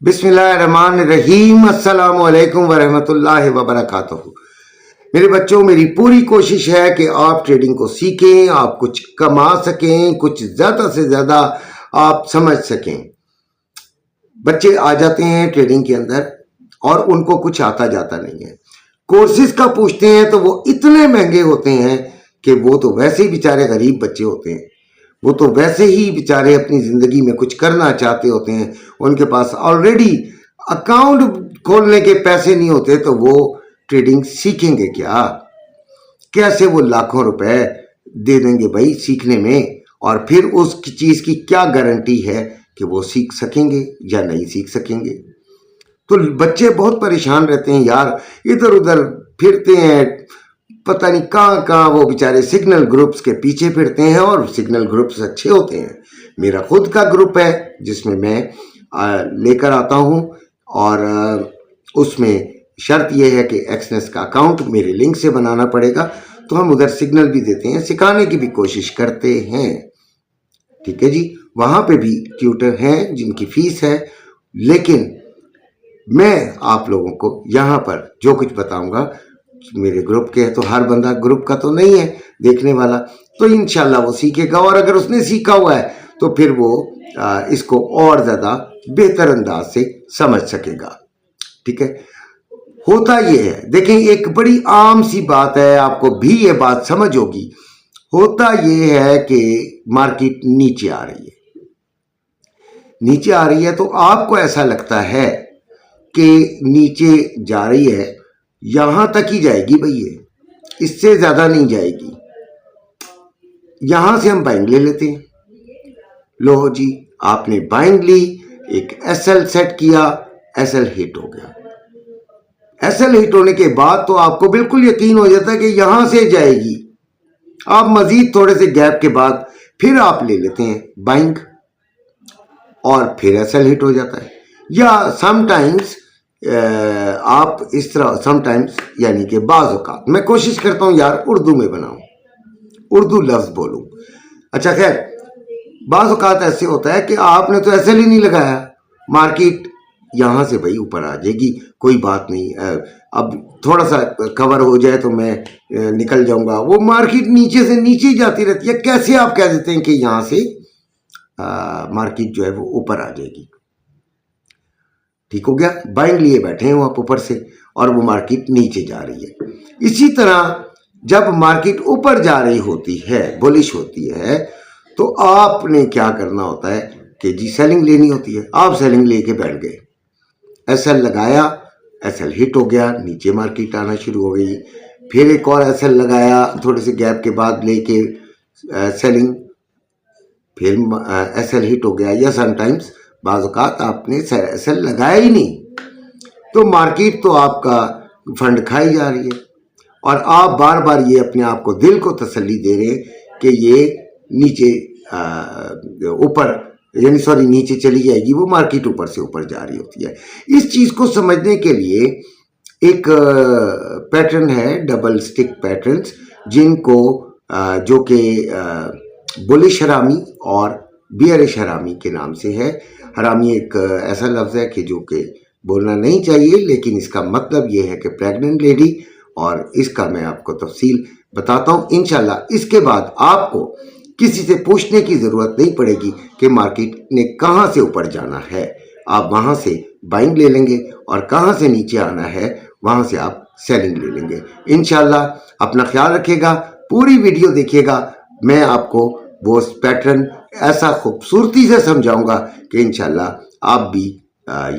बिस्मिल्लाहिर्रहमानिर्रहीम। अस्सलामु अलैकुम वरहमतुल्लाहि वबरकातुहू। मेरे बच्चों, मेरी पूरी कोशिश है कि आप ट्रेडिंग को सीखें, आप कुछ कमा सकें, कुछ ज़्यादा से ज़्यादा आप समझ सकें। बच्चे आ जाते हैं ट्रेडिंग के अंदर और उनको कुछ आता जाता नहीं है। कोर्सेज का पूछते हैं तो वो इतने महंगे होते हैं कि वो तो वैसे ही बेचारे गरीब बच्चे होते हैं। वो तो वैसे ही बेचारे अपनी ज़िंदगी में कुछ करना चाहते होते हैं, उनके पास ऑलरेडी अकाउंट खोलने के पैसे नहीं होते, तो वो ट्रेडिंग सीखेंगे क्या? कैसे वो लाखों रुपए दे देंगे भाई सीखने में? और फिर उस चीज़ की क्या गारंटी है कि वो सीख सकेंगे या नहीं सीख सकेंगे? तो बच्चे बहुत परेशान रहते हैं यार, इधर उधर फिरते हैं, पता नहीं कहाँ कहाँ वो बेचारे सिग्नल ग्रुप्स के पीछे फिरते हैं। और सिग्नल ग्रुप्स अच्छे होते हैं। मेरा खुद का ग्रुप है जिसमें मैं लेकर आता हूँ, और उसमें शर्त यह है कि एक्सनेस का अकाउंट मेरे लिंक से बनाना पड़ेगा। तो हम उधर सिग्नल भी देते हैं, सिखाने की भी कोशिश करते हैं। ठीक है जी, वहाँ पे भी ट्यूटर हैं जिनकी फीस है, लेकिन मैं आप लोगों को यहाँ पर जो कुछ बताऊंगा मेरे ग्रुप के है, तो हर बंदा ग्रुप का तो नहीं है देखने वाला, तो इंशाल्लाह वो सीखेगा। और अगर उसने सीखा हुआ है तो फिर वो इसको और ज़्यादा बेहतर अंदाज से समझ सकेगा। ठीक है, होता ये है, देखें, एक बड़ी आम सी बात है, आपको भी ये बात समझ होगी। होता ये है कि मार्केट नीचे आ रही है, नीचे आ रही है तो आपको ऐसा लगता है कि नीचे जा रही है, यहां तक ही जाएगी भाई, ये इससे ज्यादा नहीं जाएगी। यहां से हम बाइंग ले लेते हैं। लो जी, आपने बाइंग ली, एक एसएल सेट किया, एसएल हिट हो गया। एसएल हिट होने के बाद तो आपको बिल्कुल यकीन हो जाता है कि यहां से जाएगी। आप मजीद थोड़े से गैप के बाद फिर आप ले लेते हैं बाइंग, और फिर एसएल हिट हो जाता है। या समटाइम्स आप इस तरह, समटाइम्स यानी कि बाज़ औक़ात, मैं कोशिश करता हूँ यार उर्दू में बनाऊँ, उर्दू लफ्ज़ बोलूँ। अच्छा खैर, बाज़ औक़ात ऐसे होता है कि आपने तो एसएल ही नहीं लगाया, मार्केट यहाँ से भाई ऊपर आ जाएगी, कोई बात नहीं, अब थोड़ा सा कवर हो जाए तो मैं निकल जाऊँगा। वो मार्केट नीचे से नीचे ही जाती रहती है। कैसे आप कह देते हैं कि यहाँ से मार्केट जो है वो ऊपर आ जाएगी? ठीक हो गया, बाइंग लिए बैठे हैं वो आप ऊपर से, और वो मार्केट नीचे जा रही है। इसी तरह जब मार्केट ऊपर जा रही होती है, बुलिश होती है, तो आपने क्या करना होता है कि जी सेलिंग लेनी होती है। आप सेलिंग लेके बैठ गए, एसएल लगाया, एसएल हिट हो गया, नीचे मार्केट आना शुरू हो गई। फिर एक और एसएल लगाया, थोड़े से गैप के बाद लेके सेलिंग, फिर एसएल हिट हो गया। या समटाइम्स बाज़ औक़ात आपने एसएल लगाया ही नहीं, तो मार्केट तो आपका फंड खाई जा रही है, और आप बार बार ये अपने आप को, दिल को तसल्ली दे रहे हैं कि ये नीचे ऊपर, यानी सॉरी नीचे चली जाएगी। वो मार्केट ऊपर से ऊपर जा रही होती है। इस चीज़ को समझने के लिए एक पैटर्न है, डबल स्टिक पैटर्न्स, जिनको जो कि बुलिश हरामी और बियरिश हरामी के नाम से है। हरामी एक ऐसा लफ्ज़ है कि जो कि बोलना नहीं चाहिए, लेकिन इसका मतलब ये है कि प्रेग्नेंट लेडी, और इसका मैं आपको तफसील बताता हूँ इंशाल्लाह। इसके बाद आपको किसी से पूछने की ज़रूरत नहीं पड़ेगी कि मार्केट ने कहाँ से ऊपर जाना है। आप वहाँ से बाइंग ले लेंगे, और कहाँ से नीचे आना है वहाँ से आप सेलिंग ले लेंगे इंशाल्लाह। अपना ख्याल रखिएगा, पूरी वीडियो देखिएगा, मैं आपको वो पैटर्न ऐसा खूबसूरती से समझाऊंगा कि इंशाल्लाह आप भी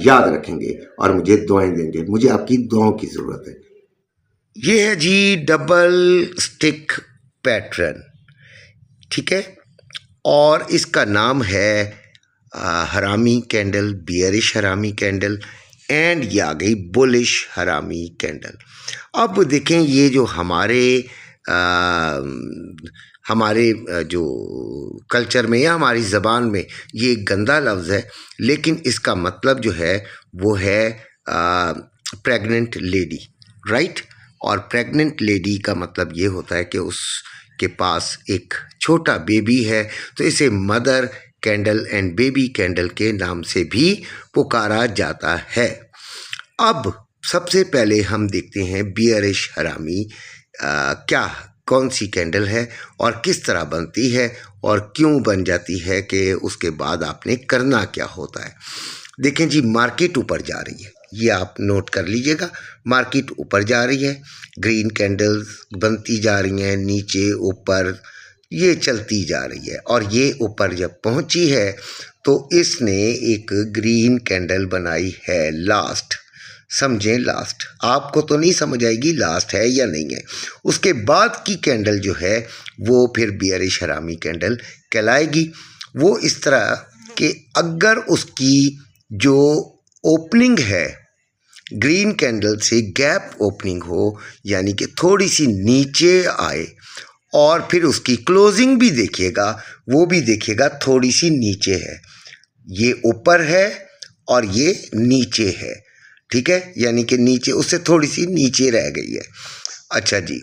याद रखेंगे और मुझे दुआएं देंगे। मुझे आपकी दुआओं की ज़रूरत है। ये है जी डबल स्टिक पैटर्न, ठीक है, और इसका नाम है हरामी कैंडल, बियरिश हरामी कैंडल, एंड ये आ गई बुलिश हरामी कैंडल। अब देखें, ये जो हमारे जो कल्चर में या हमारी ज़बान में ये एक गंदा लफ्ज़ है, लेकिन इसका मतलब जो है वो है प्रेग्नेंट लेडी, राइट। और प्रेग्नेंट लेडी का मतलब ये होता है कि उसके पास एक छोटा बेबी है, तो इसे mother candle and baby candle के नाम से भी पुकारा जाता है। अब सबसे पहले हम देखते हैं बियरिश हरामी कौन सी कैंडल है और किस तरह बनती है और क्यों बन जाती है, कि उसके बाद आपने करना क्या होता है। देखें जी, मार्केट ऊपर जा रही है, ये आप नोट कर लीजिएगा। मार्केट ऊपर जा रही है, ग्रीन कैंडल्स बनती जा रही हैं, नीचे ऊपर ये चलती जा रही है, और ये ऊपर जब पहुंची है तो इसने एक ग्रीन कैंडल बनाई है लास्ट। समझें, लास्ट आपको तो नहीं समझ आएगी लास्ट है या नहीं है। उसके बाद की कैंडल जो है वो फिर बियरिश हरामी कैंडल कहलाएगी। वो इस तरह कि अगर उसकी जो ओपनिंग है ग्रीन कैंडल से गैप ओपनिंग हो, यानी कि थोड़ी सी नीचे आए, और फिर उसकी क्लोजिंग भी देखिएगा, वो भी देखिएगा थोड़ी सी नीचे है, ये ऊपर है और ये नीचे है, ठीक है, यानी कि नीचे उससे थोड़ी सी नीचे रह गई है। अच्छा जी,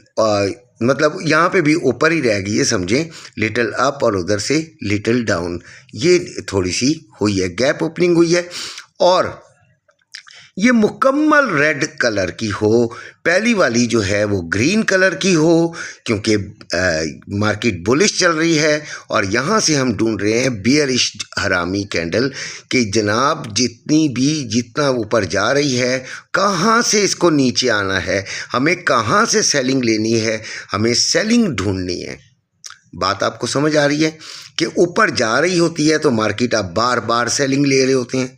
मतलब यहाँ पे भी ऊपर ही रह गई है, समझें, लिटिल अप और उधर से लिटिल डाउन, ये थोड़ी सी हुई है, गैप ओपनिंग हुई है। और ये मुकम्मल रेड कलर की हो, पहली वाली जो है वो ग्रीन कलर की हो, क्योंकि मार्केट बुलिश चल रही है। और यहाँ से हम ढूंढ रहे हैं बियरिश हरामी कैंडल कि जनाब जितना ऊपर जा रही है, कहाँ से इसको नीचे आना है, हमें कहाँ से सेलिंग लेनी है, हमें सेलिंग ढूंढनी है। बात आपको समझ आ रही है कि ऊपर जा रही होती है तो मार्केट आप बार बार सेलिंग ले रहे होते हैं,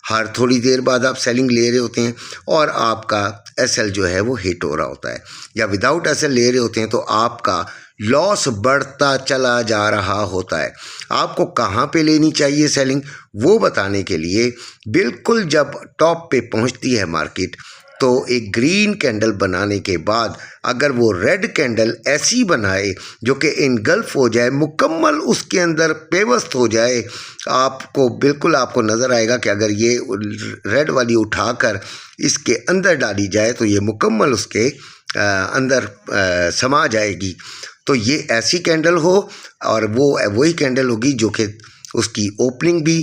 हर थोड़ी देर बाद आप सेलिंग ले रहे होते हैं, और आपका एसएल जो है वो हिट हो रहा होता है, या विदाउट एसएल ले रहे होते हैं तो आपका लॉस बढ़ता चला जा रहा होता है। आपको कहाँ पे लेनी चाहिए सेलिंग, वो बताने के लिए बिल्कुल जब टॉप पे पहुंचती है मार्केट, तो एक ग्रीन कैंडल बनाने के बाद अगर वो रेड कैंडल ऐसी बनाए जो कि इनगल्फ हो जाए, मुकम्मल उसके अंदर पेवस्त हो जाए, आपको बिल्कुल आपको नज़र आएगा कि अगर ये रेड वाली उठाकर इसके अंदर डाली जाए तो ये मुकम्मल उसके अंदर समा जाएगी। तो ये ऐसी कैंडल हो, और वो वही कैंडल होगी जो कि उसकी ओपनिंग भी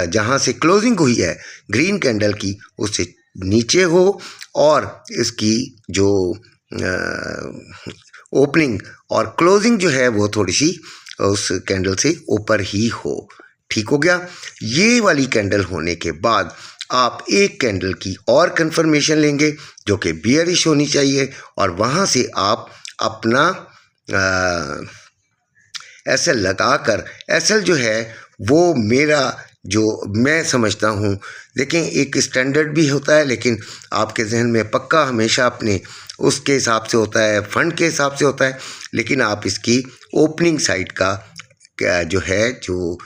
जहाँ से क्लोजिंग हुई है ग्रीन कैंडल की उससे नीचे हो, और इसकी जो ओपनिंग और क्लोजिंग जो है वो थोड़ी सी उस कैंडल से ऊपर ही हो। ठीक हो गया। ये वाली कैंडल होने के बाद आप एक कैंडल की और कंफर्मेशन लेंगे जो कि बियरिश होनी चाहिए, और वहाँ से आप अपना एसएल लगाकर, एसएल जो है वो मेरा जो मैं समझता हूँ, देखें एक स्टैंडर्ड भी होता है, लेकिन आपके जहन में पक्का हमेशा अपने उसके हिसाब से होता है, फंड के हिसाब से होता है, लेकिन आप इसकी ओपनिंग साइड का जो है जो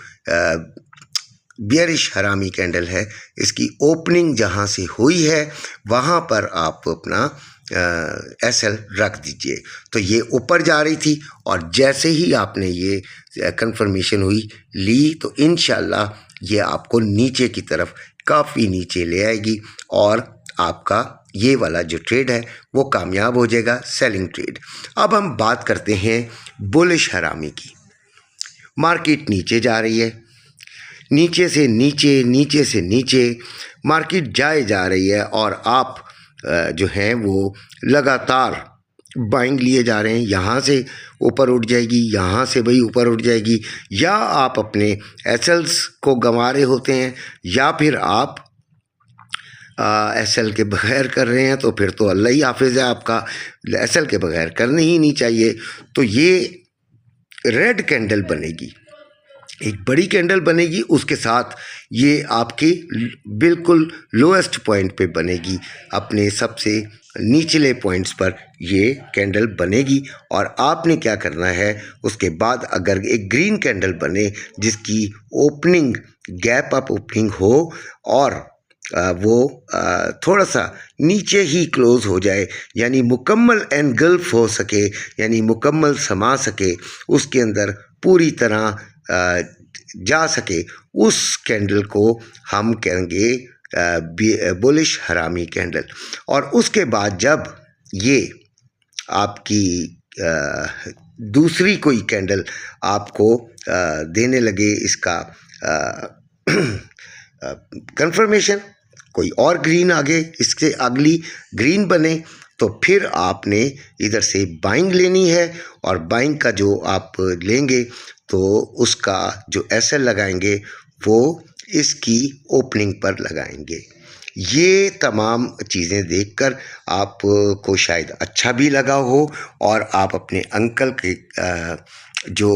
बियरिश हरामी कैंडल है, इसकी ओपनिंग जहाँ से हुई है वहाँ पर आप अपना एसएल रख दीजिए। तो ये ऊपर जा रही थी, और जैसे ही आपने ये कंफर्मेशन हुई ली तो इंशाल्लाह ये आपको नीचे की तरफ काफ़ी नीचे ले आएगी, और आपका ये वाला जो ट्रेड है वो कामयाब हो जाएगा, सेलिंग ट्रेड। अब हम बात करते हैं बुलिश हरामी की। मार्केट नीचे जा रही है, नीचे से नीचे, नीचे से नीचे मार्केट जाए जा रही है, और आप जो हैं वो लगातार बाइंग लिए जा रहे हैं। यहाँ से ऊपर उठ जाएगी, यहाँ से भाई ऊपर उठ जाएगी, या आप अपने एसएल्स को गंवा रहे होते हैं, या फिर आप एसएल के बगैर कर रहे हैं, तो फिर तो अल्लाह ही हाफिज़ है, आपका एसएल के बगैर करनी ही नहीं चाहिए। तो ये रेड कैंडल बनेगी, एक बड़ी कैंडल बनेगी, उसके साथ ये आपकी बिल्कुल लोएस्ट पॉइंट पे बनेगी, अपने सबसे निचले पॉइंट्स पर ये कैंडल बनेगी। और आपने क्या करना है, उसके बाद अगर एक ग्रीन कैंडल बने जिसकी ओपनिंग गैप अप ओपनिंग हो, और वो थोड़ा सा नीचे ही क्लोज हो जाए, यानी मुकम्मल एनगल्फ हो सके, यानी मुकम्मल समा सके, उसके अंदर पूरी तरह जा सके, उस कैंडल को हम कहेंगे बुलिश हरामी कैंडल। और उसके बाद जब ये आपकी दूसरी कोई कैंडल आपको देने लगे इसका कंफर्मेशन, कोई और ग्रीन आगे इससे अगली ग्रीन बने, तो फिर आपने इधर से बाइंग लेनी है और बाइंग का जो आप लेंगे तो उसका जो एसएल लगाएंगे वो इसकी ओपनिंग पर लगाएंगे। ये तमाम चीज़ें देखकर आपको शायद अच्छा भी लगा हो और आप अपने अंकल के जो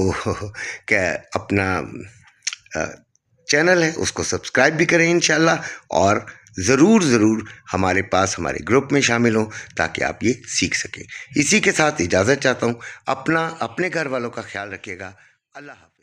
क्या अपना चैनल है उसको सब्सक्राइब भी करें इंशाल्लाह, और ज़रूर हमारे पास हमारे ग्रुप में शामिल हों ताकि आप ये सीख सकें। इसी के साथ इजाज़त चाहता हूँ। अपने घर वालों का ख्याल रखिएगा। अल्लाह हाफ़िज़।